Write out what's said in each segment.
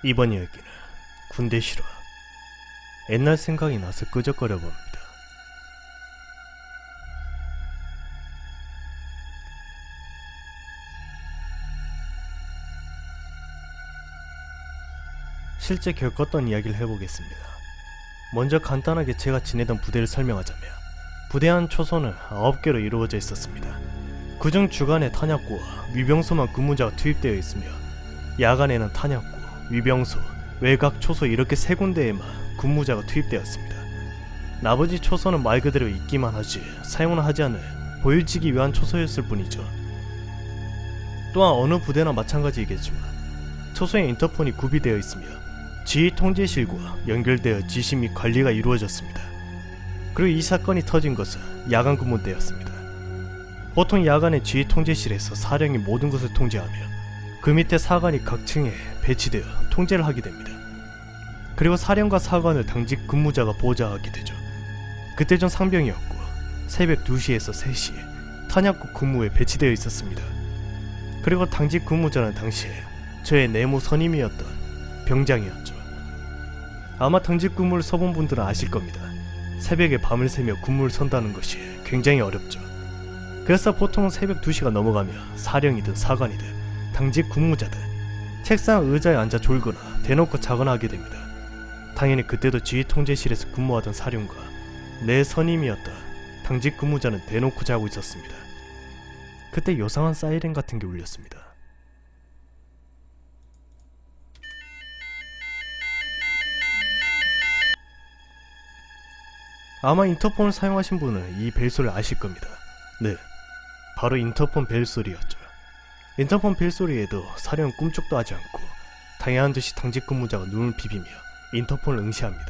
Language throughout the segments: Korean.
이번 이야기는 군대 실화. 옛날 생각이 나서 끄적거려 봅니다. 실제 겪었던 이야기를 해보겠습니다. 먼저 간단하게 제가 지내던 부대를 설명하자면, 부대 안 초소는 9개로 이루어져 있었습니다. 그중 주간에 탄약고와 위병소만 근무자가 투입되어 있으며, 야간에는 탄약고, 위병소, 외곽 초소 이렇게 3군데에만 근무자가 투입되었습니다. 나머지 초소는 말 그대로 있기만 하지 사용을 하지 않을 보일지기 위한 초소였을 뿐이죠. 또한 어느 부대나 마찬가지이겠지만 초소에 인터폰이 구비되어 있으며 지휘 통제실과 연결되어 지시 및 관리가 이루어졌습니다. 그리고 이 사건이 터진 것은 야간 근무 때였습니다. 보통 야간에 지휘 통제실에서 사령이 모든 것을 통제하며 그 밑에 사관이 각 층에 배치되어 통제를 하게 됩니다. 그리고 사령과 사관을 당직 근무자가 보좌하게 되죠. 그때 전 상병이었고 새벽 2시에서 3시에 탄약고 근무에 배치되어 있었습니다. 그리고 당직 근무자는 당시에 저의 내무 선임이었던 병장이었죠. 아마 당직 근무를 서본 분들은 아실 겁니다. 새벽에 밤을 새며 근무를 선다는 것이 굉장히 어렵죠. 그래서 보통 새벽 2시가 넘어가면 사령이든 사관이든 당직 근무자들 책상 의자에 앉아 졸거나 대놓고 자거나 하게 됩니다. 당연히 그때도 지휘 통제실에서 근무하던 사령과 내 선임이었던 당직 근무자는 대놓고 자고 있었습니다. 그때 요상한 사이렌 같은 게 울렸습니다. 아마 인터폰을 사용하신 분은 이 벨소리를 아실 겁니다. 네, 바로 인터폰 벨소리였죠. 인터폰 벨소리에도 사령은 꿈쩍도 하지 않고 당연한 듯이 당직 근무자가 눈을 비비며 인터폰을 응시합니다.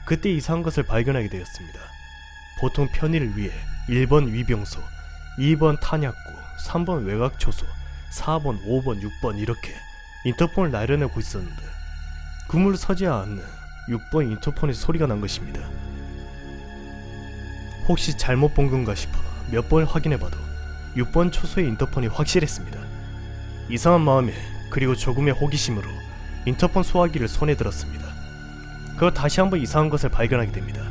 그때 이상한 것을 발견하게 되었습니다. 보통 편의를 위해 1번 위병소, 2번 탄약고, 3번 외곽초소, 4번, 5번, 6번 이렇게 인터폰을 나열해내고 있었는데 근무를 서지 않는 6번 인터폰에서 소리가 난 것입니다. 혹시 잘못 본 건가 싶어 몇 번을 확인해봐도 6번 초소의 인터폰이 확실했습니다. 이상한 마음에 그리고 조금의 호기심으로 인터폰 소화기를 손에 들었습니다. 그리고 다시 한번 이상한 것을 발견하게 됩니다.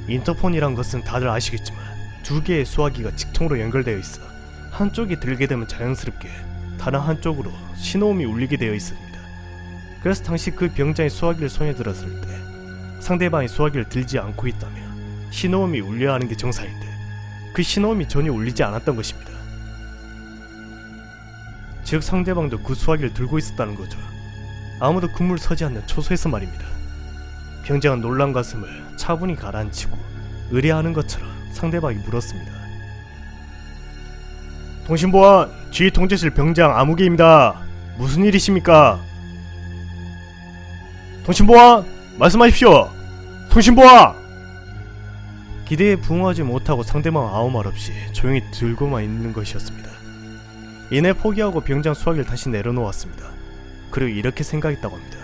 인터폰이란 것은 다들 아시겠지만 2개의 소화기가 직통으로 연결되어 있어 한쪽이 들게 되면 자연스럽게 다른 한쪽으로 신호음이 울리게 되어 있습니다. 그래서 당시 그 병장이 소화기를 손에 들었을 때 상대방이 소화기를 들지 않고 있다면 신호음이 울려야 하는 게 정상인데 그 신호음이 전혀 울리지 않았던 것입니다. 즉 상대방도 그 소화기를 들고 있었다는 거죠. 아무도 근무를 서지 않는 초소에서 말입니다. 병장은 놀란 가슴을 차분히 가라앉히고 의뢰하는 것처럼 상대방이 물었습니다. 통신보안 지휘 통제실 병장 아무개입니다. 무슨 일이십니까? 통신보안 말씀하십시오. 통신보안! 기대에 부응하지 못하고 상대방 아무 말 없이 조용히 들고만 있는 것이었습니다. 이내 포기하고 병장 소화기를 다시 내려놓았습니다. 그리고 이렇게 생각했다고 합니다.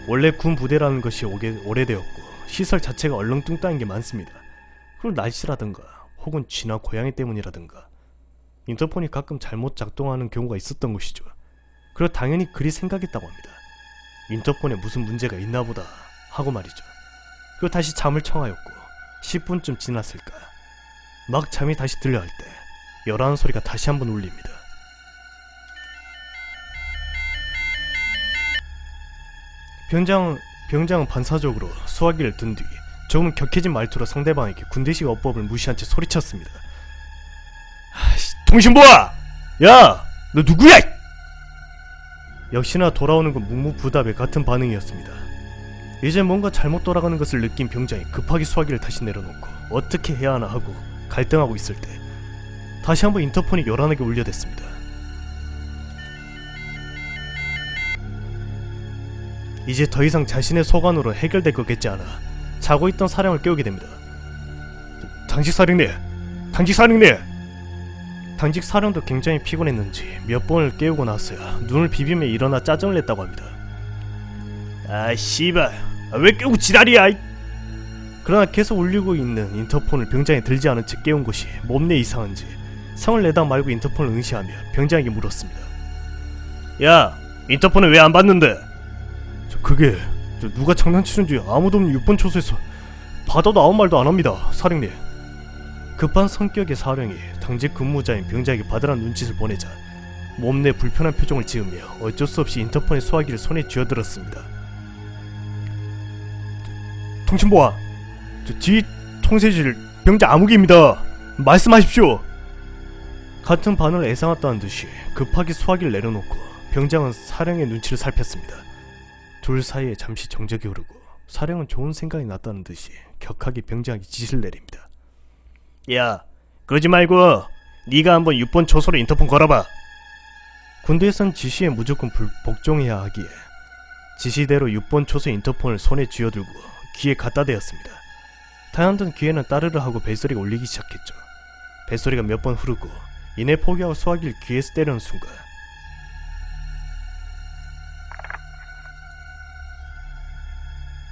원래 군 부대라는 것이 오래되었고 시설 자체가 얼렁뚱땅인 게 많습니다. 그리고 날씨라든가 혹은 쥐나 고양이 때문이라든가 인터폰이 가끔 잘못 작동하는 경우가 있었던 것이죠. 그리고 당연히 그리 생각했다고 합니다. 인터폰에 무슨 문제가 있나보다 하고 말이죠. 그리고 다시 잠을 청하였고 10분쯤 지났을까 막 잠이 다시 들려 할 때 열하는 소리가 다시 한번 울립니다. 병장은 반사적으로 소화기를 든 뒤 조금 격해진 말투로 상대방에게 군대식 어법을 무시한 채 소리쳤습니다. 통신보아! 야! 너 누구야! 역시나 돌아오는 건 묵묵부답의 같은 반응이었습니다. 이제 뭔가 잘못 돌아가는 것을 느낀 병장이 급하게 소화기를 다시 내려놓고 어떻게 해야 하나 하고 갈등하고 있을 때 다시 한번 인터폰이 요란하게 울려댔습니다. 이제 더 이상 자신의 소관으로 해결될 거겠지 않아 자고 있던 사령을 깨우게 됩니다. 당직 사령님! 당직 사령님! 당직 사령도 굉장히 피곤했는지 몇 번을 깨우고 나서야 눈을 비비며 일어나 짜증을 냈다고 합니다. 아 씨발 왜 깨우고 지랄이야. 그러나 계속 울리고 있는 인터폰을 병장이 들지 않은 채 깨운 것이 몸내 이상한지 성을 내다 말고 인터폰을 응시하며 병장에게 물었습니다. 야 인터폰은 왜 안 받는데? 그게 누가 장난치는지 아무도 없는 6번 초소에서 받아도 아무 말도 안 합니다, 사령님. 급한 성격의 사령이 당직 근무자인 병자에게 받으라는 눈짓을 보내자 몸내 불편한 표정을 지으며 어쩔 수 없이 인터폰의 수화기를 손에 쥐어들었습니다. 통신보아, 지 통제실 병자 아무개입니다. 말씀하십시오. 같은 반응을 예상했다는 듯이 급하게 수화기를 내려놓고 병장은 사령의 눈치를 살폈습니다. 둘 사이에 잠시 정적이 흐르고 사령은 좋은 생각이 났다는 듯이 격하게 병장에게 지시를 내립니다. 야, 그러지 말고 네가 한번 6번 초소로 인터폰 걸어봐. 군대에선 지시에 무조건 복종해야 하기에 지시대로 6번 초소 인터폰을 손에 쥐어들고 귀에 갖다 대었습니다. 타연던 귀에는 따르르 하고 벨소리가 울리기 시작했죠. 벨소리가 몇 번 흐르고 이내 포기하고 수화기를 귀에서 때리는 순간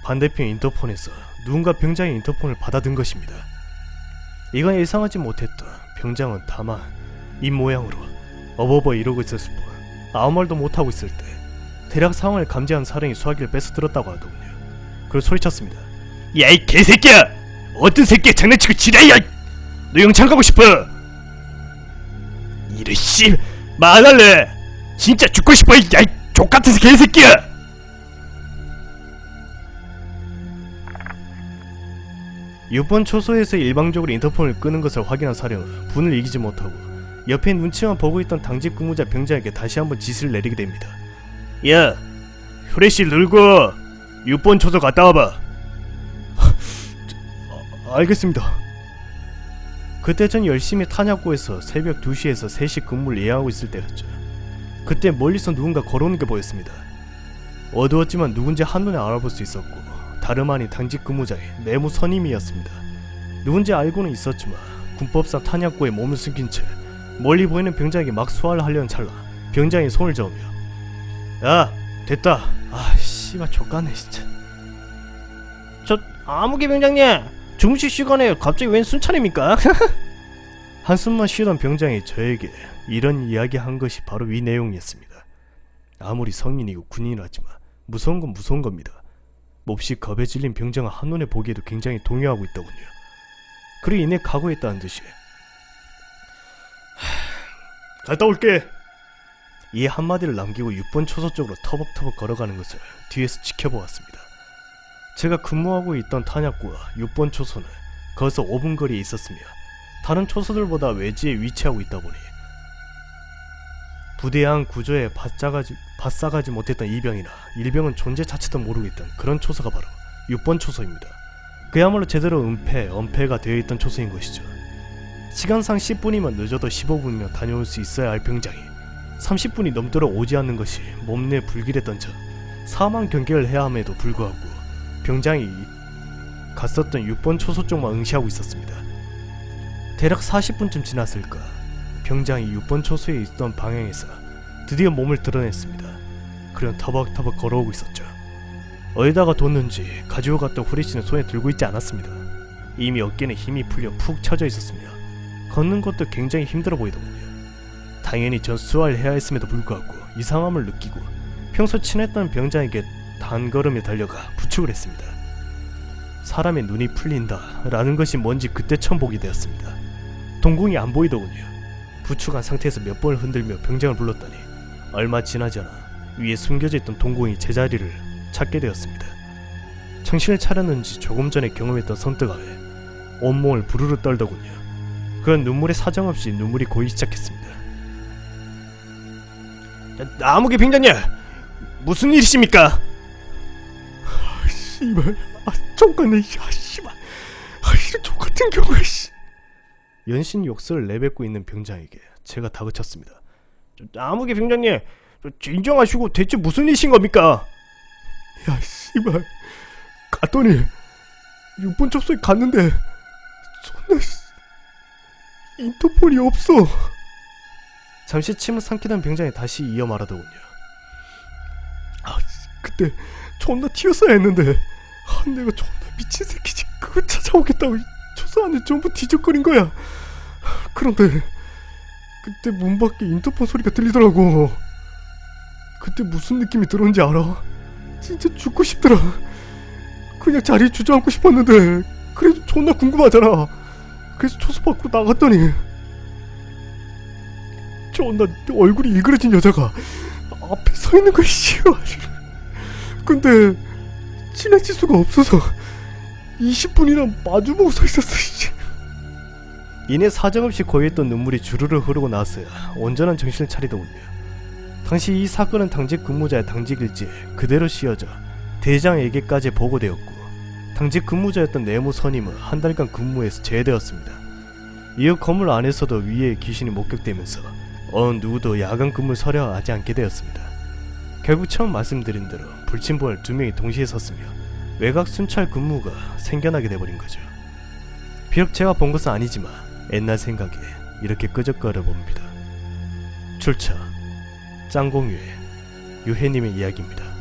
반대편 인터폰에서 누군가 병장의 인터폰을 받아든 것입니다. 이건 예상하지 못했던 병장은 다만 이 모양으로 어버버 이러고 있었을 뿐 아무 말도 못하고 있을 때 대략 상황을 감지한 사령이 수화기를 뺏어 들었다고 하더군요. 그걸 소리쳤습니다. 야, 이 개새끼야! 어떤 새끼야 장난치고 지랄이야! 너 영창 가고 싶어! 이래 씨! 말할래! 진짜 죽고 싶어! 야, 이 족같은 개새끼야! (6번) 초소에서 일방적으로 인터폰을 끄는 것을 확인한 사령은 분을 이기지 못하고 옆에 눈치만 보고 있던 당직 근무자 병장에게 다시 한번 지시를 내리게 됩니다. 야, 휴레씨 늘고 6번 초소 갔다 와봐. 알겠습니다. 그때 전 열심히 탄약고에서 새벽 2시에서 3시 근무를 예약하고 있을 때였죠. 그때 멀리서 누군가 걸어오는 게 보였습니다. 어두웠지만 누군지 한눈에 알아볼 수 있었고 다름 아닌 당직 근무자의 내무 선임이었습니다. 누군지 알고는 있었지만 군법상 탄약고에 몸을 숨긴 채 멀리 보이는 병장에게 막 수화를 하려는 찰나 병장이 손을 저으며 야, 됐다. 아, 씨발 족같네 진짜. 저 아무개 병장님, 중식 시간에 갑자기 웬 순찰입니까? 한숨만 쉬던 병장이 저에게 이런 이야기 한 것이 바로 이 내용이었습니다. 아무리 성인이고 군인이라지만 무서운 건 무서운 겁니다. 몹시 겁에 질린 병장은 한눈에 보기에도 굉장히 동요하고 있더군요. 그리 이내 각오했다는 듯이 갔다 올게! 이 한마디를 남기고 6번 초소 쪽으로 터벅터벅 걸어가는 것을 뒤에서 지켜보았습니다. 제가 근무하고 있던 탄약고와 6번 초소는 거기서 5분 거리에 있었으며 다른 초소들보다 외지에 위치하고 있다 보니 부대의 한 구조에 바싹하지 못했던 이병이나 일병은 존재 자체도 모르고 있던 그런 초소가 바로 6번 초소입니다. 그야말로 제대로 엄폐가 되어 있던 초소인 것이죠. 시간상 10분이면 늦어도 15분이면 다녀올 수 있어야 할 병장이 30분이 넘도록 오지 않는 것이 몸내 불길했던 점, 사망 경계를 해야 함에도 불구하고 병장이 갔었던 6번 초소 쪽만 응시하고 있었습니다. 대략 40분쯤 지났을까 병장이 6번 초소에 있던 방향에서 드디어 몸을 드러냈습니다. 그는 터벅터벅 걸어오고 있었죠. 어디다가 뒀는지 가지고 갔던 후레쉬는 손에 들고 있지 않았습니다. 이미 어깨는 힘이 풀려 푹 처져 있었으며 걷는 것도 굉장히 힘들어 보이더군요. 당연히 전 수화를 해야 했음에도 불구하고 이상함을 느끼고 평소 친했던 병장에게 단걸음에 달려가 부축을 했습니다. 사람의 눈이 풀린다 라는 것이 뭔지 그때 처음 보게 되었습니다. 동궁이 안 보이더군요. 부축한 상태에서 몇 번을 흔들며 병장을 불렀더니 얼마 지나지 않아 위에 숨겨져 있던 동궁이 제자리를 찾게 되었습니다. 정신을 차렸는지 조금 전에 경험했던 선뜻함에 온몸을 부르르 떨더군요. 그런 눈물에 사정없이 눈물이 고이기 시작했습니다. 아무개 병장님! 무슨 일이십니까? 씨발, 족같네, 씨발. 이런 족같은 경우에, 씨. 연신 욕설을 내뱉고 있는 병장에게 제가 다그쳤습니다. 아무개 병장님, 진정하시고 대체 무슨 일이신 겁니까? 야, 씨발. 갔더니 6번 접소에 갔는데 존나 인터폰이 없어. 잠시 침을 삼키던 병장이 다시 이어 말하더군요. 그때 존나 튀었어야 했는데 내가 존나 미친 새끼지. 그걸 찾아오겠다고 초소 안에 전부 뒤적거린 거야. 그런데 그때 문 밖에 인터폰 소리가 들리더라고. 그때 무슨 느낌이 들었는지 알아? 진짜 죽고 싶더라. 그냥 자리에 주저앉고 싶었는데 그래도 존나 궁금하잖아. 그래서 초소 밖으로 나갔더니 존나 얼굴이 일그러진 여자가 앞에 서 있는 거야. 씨발. 근데 친해질 수가 없어서 20분이나 마주보고 서 있었어. 씨. 이내 사정없이 고여있던 눈물이 주르르 흐르고 나서야 온전한 정신을 차리더군요. 당시 이 사건은 당직 근무자의 당직일지에 그대로 씌어져 대장에게까지 보고되었고, 당직 근무자였던 내무 선임은 한 달간 근무에서 제외되었습니다. 이후 건물 안에서도 위의 귀신이 목격되면서 어느 누구도 야간 근무를 서려 하지 않게 되었습니다. 결국 처음 말씀드린 대로 불침번을 2명이 동시에 섰으며 외곽 순찰 근무가 생겨나게 돼버린 거죠. 비록 제가 본 것은 아니지만 옛날 생각에 이렇게 끄적거려 봅니다. 출처 짱공유의 유해님의 이야기입니다.